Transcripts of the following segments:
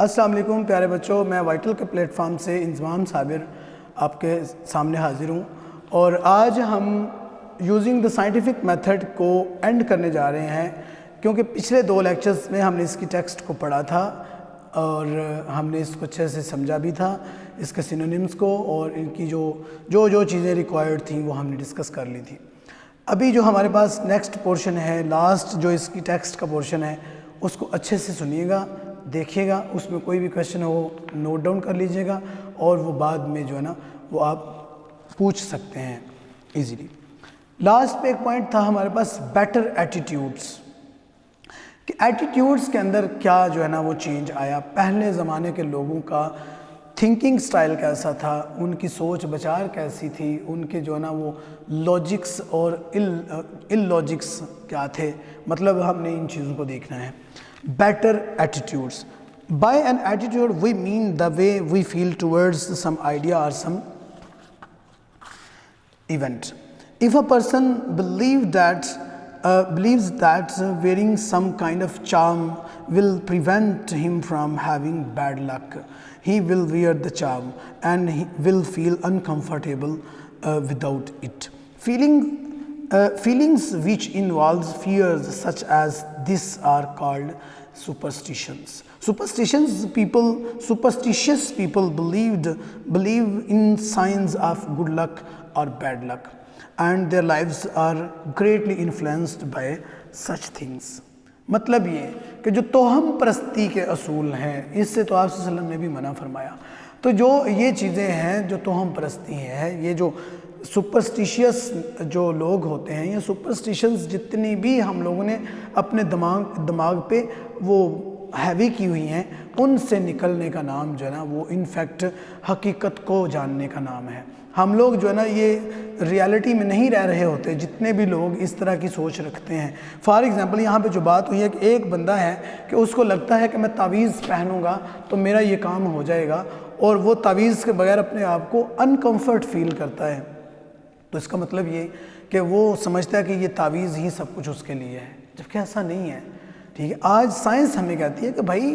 अस्सलाम वालेकुम प्यारे बच्चों, मैं वाइटल के प्लेटफॉर्म से इंज़माम साबिर आपके सामने हाज़िर हूँ और आज हम यूजिंग द साइंटिफिक मेथड को एंड करने जा रहे हैं, क्योंकि पिछले 2 लेक्चर्स में हमने इसकी टेक्स्ट को पढ़ा था और हमने इसको अच्छे से समझा भी था, इसके सिनोनिम्स को, और इनकी जो चीज़ें रिक्वायर्ड थी वो हमने डिस्कस कर ली थी। अभी जो हमारे पास नेक्स्ट पोर्शन है, लास्ट जो इसकी टेक्स्ट का पोर्शन है, उसको अच्छे से सुनिएगा, देखिएगा, उसमें कोई भी क्वेश्चन हो नोट डाउन कर लीजिएगा और वो बाद में जो है ना वो आप पूछ सकते हैं इजीली। लास्ट पे एक पॉइंट था हमारे पास, बेटर एटीट्यूड्स, कि एटीट्यूड्स के अंदर क्या जो है ना वो चेंज आया। पहले ज़माने के लोगों का थिंकिंग स्टाइल कैसा था, उनकी सोच विचार कैसी थी, उनके जो है ना वो लॉजिक्स और इल लॉजिक्स क्या थे, मतलब हमने इन चीज़ों को देखना है। Better attitudes. By an attitude we mean the way we feel towards some idea or some event. If a person believes that wearing some kind of charm will prevent him from having bad luck, he will wear the charm and he will feel uncomfortable without it. Feelings which involves fears such as this are called superstitions. Superstitious people believe in signs of good luck or bad luck, and their lives are greatly influenced by such things. मतलब ये कि जो तोहम परस्ती के असूल हैं, इससे तो आप सल्लल्लाहु अलैहि वसल्लम ने भी मना फरमाया। तो जो ये चीज़ें हैं जो तोहम परस्ती है, ये जो सुपरस्टिशियस जो लोग होते हैं, या सुपरस्टिशंस जितनी भी हम लोगों ने अपने दिमाग पे वो हैवी की हुई हैं, उनसे निकलने का नाम जो है ना वो इनफैक्ट हकीकत को जानने का नाम है। हम लोग जो है ना ये रियलिटी में नहीं रह रहे होते, जितने भी लोग इस तरह की सोच रखते हैं। फॉर एग्ज़ाम्पल यहाँ पे जो बात हुई है कि एक बंदा है कि उसको लगता है कि मैं तावीज़ पहनूंगा तो मेरा ये काम हो जाएगा, और वो तावीज़ के बगैर अपने आप को अनकम्फर्ट फील करता है। तो इसका मतलब ये कि वो समझता है कि ये तावीज़ ही सब कुछ उसके लिए है, जबकि ऐसा नहीं है। ठीक है, आज साइंस हमें कहती है कि भाई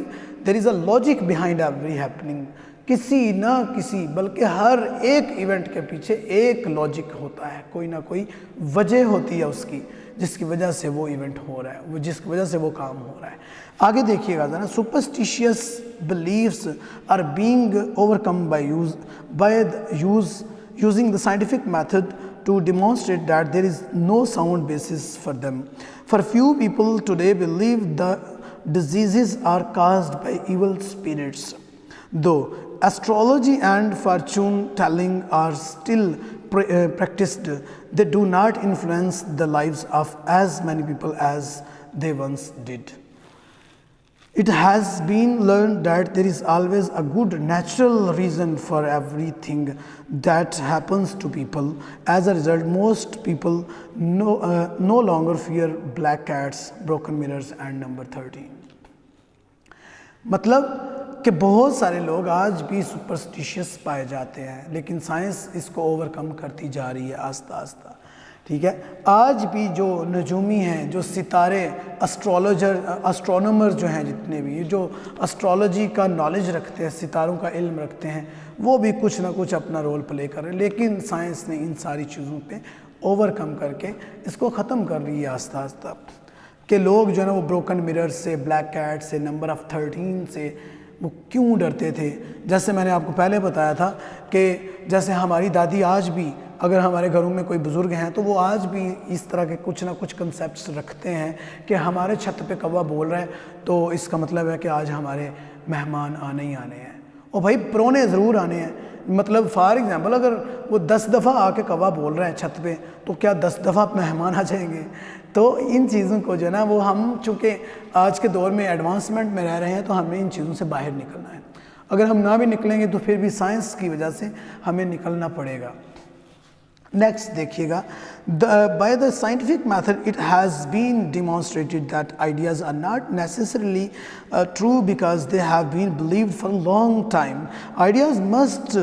there is a logic behind every happening, किसी ना किसी बल्कि हर एक इवेंट के पीछे एक लॉजिक होता है, कोई ना कोई वजह होती है उसकी, जिसकी वजह से वो इवेंट हो रहा है, वो जिसकी वजह से वो काम हो रहा है। आगे देखिएगा ज़रा, superstitious beliefs are being overcome by using the scientific method to demonstrate that there is no sound basis for them. For few people today believe the diseases are caused by evil spirits. Though astrology and fortune telling are still practiced, they do not influence the lives of as many people as they once did. It has been learned that there is always a good natural reason for everything that happens to people. As a result, most people no longer fear black cats, broken mirrors and number 13. मतलब कि बहुत सारे लोग आज भी superstitious पाए जाते हैं, लेकिन साइंस इसको ओवरकम करती जा रही है आस्ता आस्ता। ठीक है, आज भी जो नजूमी हैं, जो सितारे, एस्ट्रोनॉमर जो हैं, जितने भी जो एस्ट्रोलॉजी का नॉलेज रखते हैं, सितारों का इल्म रखते हैं, वो भी कुछ ना कुछ अपना रोल प्ले कर रहे हैं। लेकिन साइंस ने इन सारी चीज़ों पे ओवरकम करके इसको ख़त्म कर रही है आस्ता आस्ता, कि लोग जो है ना वो ब्रोकन मिरर से, ब्लैक कैट से, नंबर ऑफ़ 13 से वो क्यों डरते थे। जैसे मैंने आपको पहले बताया था कि जैसे हमारी दादी आज भी, अगर हमारे घरों में कोई बुज़ुर्ग हैं तो वो आज भी इस तरह के कुछ ना कुछ कंसेप्ट्स रखते हैं कि हमारे छत पे कौवा बोल रहा है तो इसका मतलब है कि आज हमारे मेहमान आने ही आने हैं। और भाई प्रोने ज़रूर आने हैं, मतलब फॉर एग्ज़ाम्पल अगर वो 10 दफ़ा आके कौवा बोल रहा है छत पे, तो क्या 10 दफ़ा मेहमान आ जाएंगे। तो इन चीज़ों को जो है ना वो हम चूँकि आज के दौर में एडवांसमेंट में रह रहे हैं, तो हमें इन चीज़ों से बाहर निकलना है। अगर हम ना भी निकलेंगे तो फिर भी साइंस की वजह से हमें निकलना पड़ेगा। नेक्स्ट देखिएगा, by the scientific method it has been demonstrated that ideas are not necessarily true because they have been believed for long time. Ideas must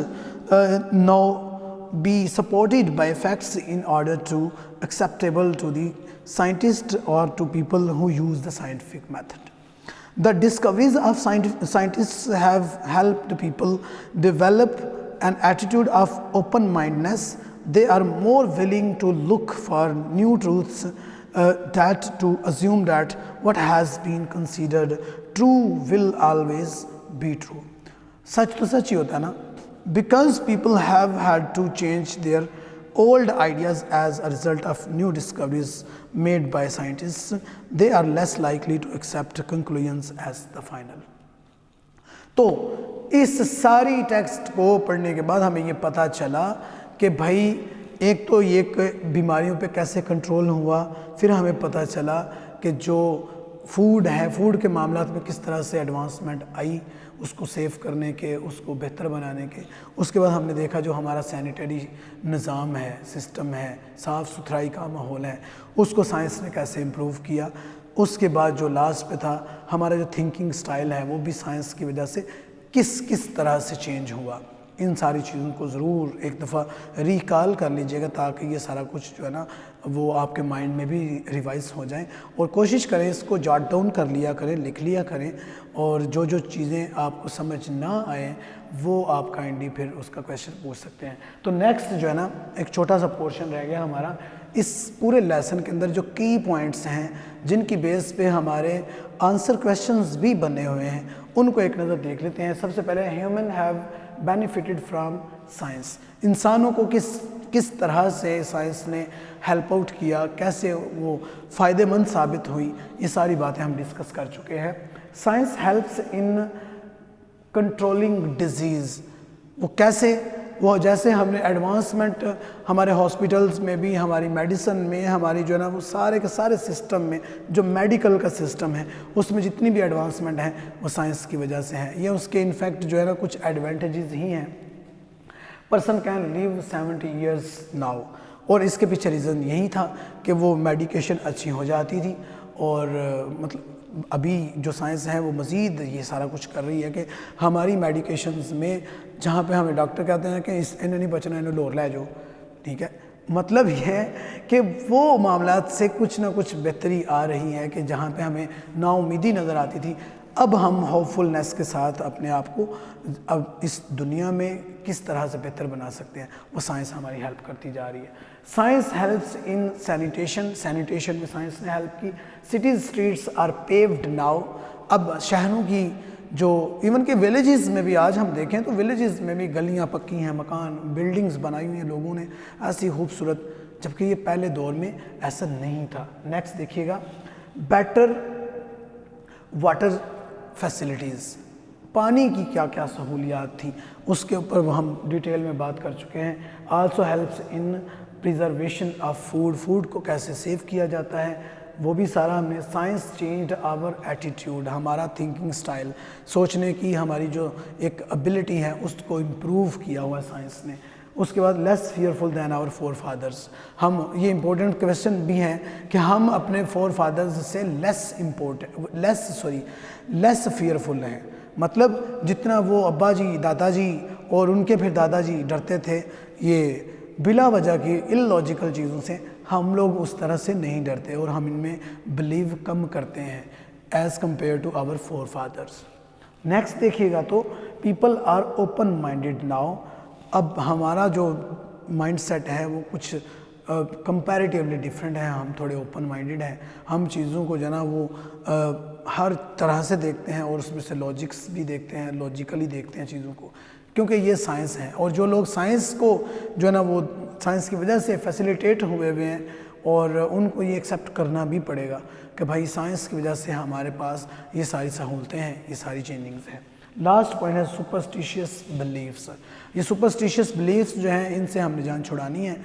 now be supported by facts in order to acceptable to the scientist or to people who use the scientific method. The discoveries of scientists have helped people develop an attitude of open-mindedness. They are more willing to look for new truths that to assume that what has been considered true will always be true. सच तो सच ही होता है ना, because people have had to change their old ideas as a result of new discoveries made by scientists, they are less likely to accept conclusions as the final. तो इस सारी text को पढ़ने के बाद हमें ये पता चला कि भाई एक तो ये बीमारियों पे कैसे कंट्रोल हुआ, फिर हमें पता चला कि जो फूड है, फूड के मामला में किस तरह से एडवांसमेंट आई उसको सेव करने के, उसको बेहतर बनाने के। उसके बाद हमने देखा जो हमारा सैनिटरी निज़ाम है, सिस्टम है, साफ़ सुथराई का माहौल है, उसको साइंस ने कैसे इम्प्रूव किया। उसके बाद जो लास्ट पे था हमारा जो थिंकिंग स्टाइल है वो भी साइंस की वजह से किस तरह से चेंज हुआ। इन सारी चीज़ों को ज़रूर एक दफ़ा रिकॉल कर लीजिएगा ताकि ये सारा कुछ जो है ना वो आपके माइंड में भी रिवाइज हो जाए, और कोशिश करें इसको जॉट डाउन कर लिया करें, लिख लिया करें, और जो चीज़ें आपको समझ ना आए वो आप काइंडली फिर उसका क्वेश्चन पूछ सकते हैं। तो नेक्स्ट जो है ना एक छोटा सा पोर्शन रह गया हमारा इस पूरे लेसन के अंदर, जो की पॉइंट्स हैं जिनकी बेस पे हमारे आंसर क्वेश्चंस भी बने हुए हैं, उनको एक नज़र देख लेते हैं। सबसे पहले human have benefited from science. इंसानों को किस तरह से साइंस ने हेल्प आउट किया, कैसे वो फ़ायदेमंद साबित हुई, ये सारी बातें हम डिस्कस कर चुके हैं। Science helps in controlling disease. वो कैसे, वो जैसे हमने एडवांसमेंट हमारे हॉस्पिटल्स में भी, हमारी मेडिसिन में, हमारी जो है ना वो सारे के सारे सिस्टम में, जो मेडिकल का सिस्टम है उसमें जितनी भी एडवांसमेंट है वो साइंस की वजह से है। ये उसके इनफैक्ट जो है ना कुछ एडवांटेजेस ही हैं। Person can live 70 years now, और इसके पीछे रीज़न यही था कि वो मेडिकेशन अच्छी हो जाती थी, और मतलब अभी जो साइंस है वो मज़ीद ये सारा कुछ कर रही है कि हमारी मेडिकेशंस में जहाँ पे हमें डॉक्टर कहते हैं कि इन्हें नहीं बचना, इन्हें लोर ले जाओ, ठीक है, मतलब ये है कि वो मामलात से कुछ ना कुछ बेहतरी आ रही है कि जहाँ पे हमें नाउमीदी नज़र आती थी, अब हम होपफुलनेस के साथ अपने आप को अब इस दुनिया में किस तरह से बेहतर बना सकते हैं, वो साइंस हमारी हेल्प करती जा रही है। Science helps in sanitation, sanitation में साइंस ने हेल्प की। Cities streets are paved now. अब शहरों की जो इवन के विलेजेस में भी आज हम देखें तो विलेजेस में भी गलियां पक्की हैं, मकान बिल्डिंग्स बनाई हुई हैं लोगों ने ऐसी खूबसूरत, जबकि ये पहले दौर में ऐसा नहीं था। नेक्स्ट देखिएगा, बेटर वाटर फैसिलिटीज़, पानी की क्या क्या सहूलियात थी उसके ऊपर हम डिटेल में बात कर चुके हैं। Also helps in preservation of food, food को कैसे सेव किया जाता है वो भी सारा हमने। साइंस चेंज्ड आवर एटीट्यूड, हमारा थिंकिंग स्टाइल, सोचने की हमारी जो एक एबिलिटी है उसको इम्प्रूव किया हुआ है साइंस ने। उसके बाद less fearful than our forefathers, हम ये इम्पोर्टेंट क्वेश्चन भी हैं कि हम अपने फोर फादर्स से लेस फियरफुल हैं, मतलब जितना वो अब्बा जी, दादाजी और उनके फिर दादाजी डरते थे ये बिला वजह की इलॉजिकल चीज़ों से, हम लोग उस तरह से नहीं डरते और हम इनमें बिलीव कम करते हैं as compare to our forefathers. Next देखिएगा तो people are open minded now. अब हमारा जो माइंडसेट है वो कुछ कंपैरेटिवली डिफरेंट है, हम थोड़े ओपन माइंडेड हैं, हम चीज़ों को जो है ना वो हर तरह से देखते हैं और उसमें से लॉजिक्स भी देखते हैं, लॉजिकली देखते हैं चीज़ों को, क्योंकि ये साइंस है। और जो लोग साइंस को जो है ना वो साइंस की वजह से फैसिलिटेट हुए हैं और उनको ये एक्सेप्ट करना भी पड़ेगा कि भाई साइंस की वजह से हमारे पास ये सारी सहूलतें हैं, ये सारी चेंजिंग्स हैं। लास्ट पॉइंट है सुपरस्टिशियस बिलीव्स। ये सुपरस्टिशियस बिलीव्स जो हैं इनसे हमने जान छुड़ानी है,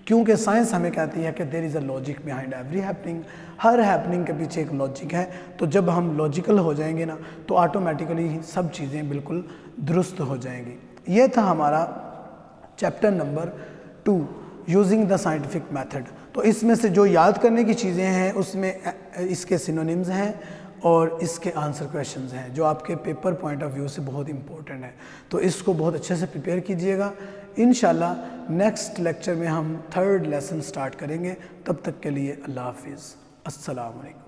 क्योंकि साइंस हमें कहती है कि there is a logic behind every happening, हर हैपनिंग के पीछे एक लॉजिक है। तो जब हम लॉजिकल हो जाएंगे ना तो ऑटोमेटिकली सब चीज़ें बिल्कुल दुरुस्त हो जाएंगी। ये था हमारा chapter number 2 using the scientific method. तो इसमें से जो याद करने की चीज़ें हैं उसमें इसके सिनोनिम्स हैं और इसके आंसर क्वेश्चंस हैं जो आपके पेपर पॉइंट ऑफ व्यू से बहुत इंपॉर्टेंट है। तो इसको बहुत अच्छे से प्रिपेयर कीजिएगा। इंशाल्लाह नेक्स्ट लेक्चर में हम 3rd लेसन स्टार्ट करेंगे। तब तक के लिए अल्लाह हाफिज़, अस्सलाम वालेकुम।